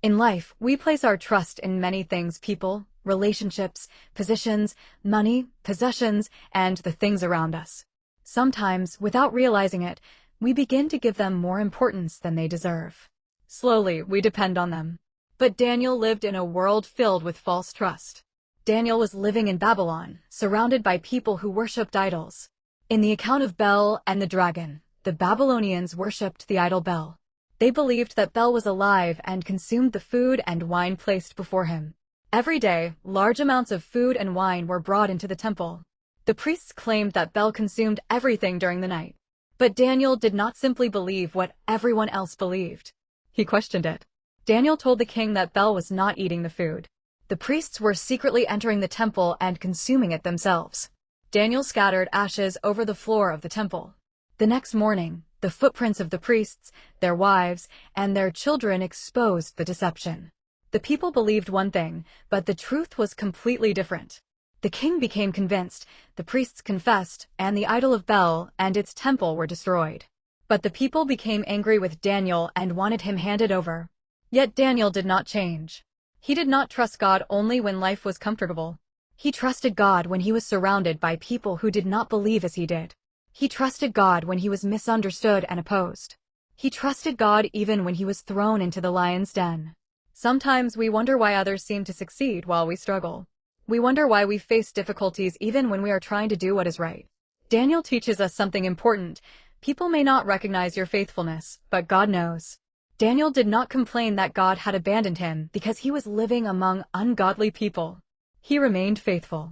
In life, we place our trust in many things: people, relationships, positions, money, possessions, and the things around us. Sometimes, without realizing it, we begin to give them more importance than they deserve. Slowly, we depend on them. But Daniel lived in a world filled with false trust. Daniel was living in Babylon, surrounded by people who worshipped idols. In the account of Bel and the dragon, the Babylonians worshipped the idol Bel. They believed that Bel was alive and consumed the food and wine placed before him. Every day, large amounts of food and wine were brought into the temple. The priests claimed that Bel consumed everything during the night. But Daniel did not simply believe what everyone else believed. He questioned it. Daniel told the king that Bel was not eating the food. The priests were secretly entering the temple and consuming it themselves. Daniel scattered ashes over the floor of the temple. The next morning, the footprints of the priests, their wives, and their children exposed the deception. The people believed one thing, but the truth was completely different. The king became convinced, the priests confessed, and the idol of Bel and its temple were destroyed. But the people became angry with Daniel and wanted him handed over. Yet Daniel did not change. He did not trust God only when life was comfortable. He trusted God when he was surrounded by people who did not believe as he did. He trusted God when he was misunderstood and opposed. He trusted God even when he was thrown into the lion's den. Sometimes we wonder why others seem to succeed while we struggle. We wonder why we face difficulties even when we are trying to do what is right. Daniel teaches us something important. People may not recognize your faithfulness, but God knows. Daniel did not complain that God had abandoned him because he was living among ungodly people. He remained faithful.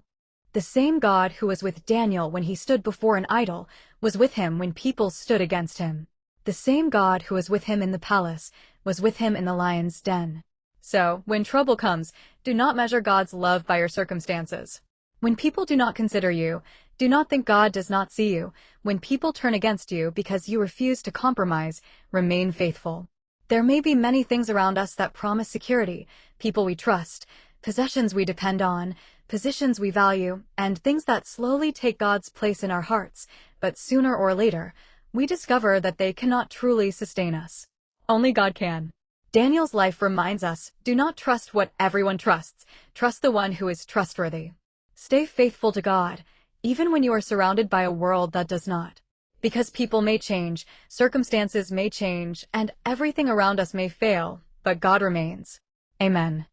The same God who was with Daniel when he stood before an idol was with him when people stood against him. The same God who was with him in the palace was with him in the lion's den. So, when trouble comes, do not measure God's love by your circumstances. When people do not consider you, do not think God does not see you. When people turn against you because you refuse to compromise, remain faithful. There may be many things around us that promise security: people we trust, possessions we depend on, positions we value, and things that slowly take God's place in our hearts, but sooner or later, we discover that they cannot truly sustain us. Only God can. Daniel's life reminds us, do not trust what everyone trusts, trust the one who is trustworthy. Stay faithful to God, even when you are surrounded by a world that does not. Because people may change, circumstances may change, and everything around us may fail, but God remains. Amen.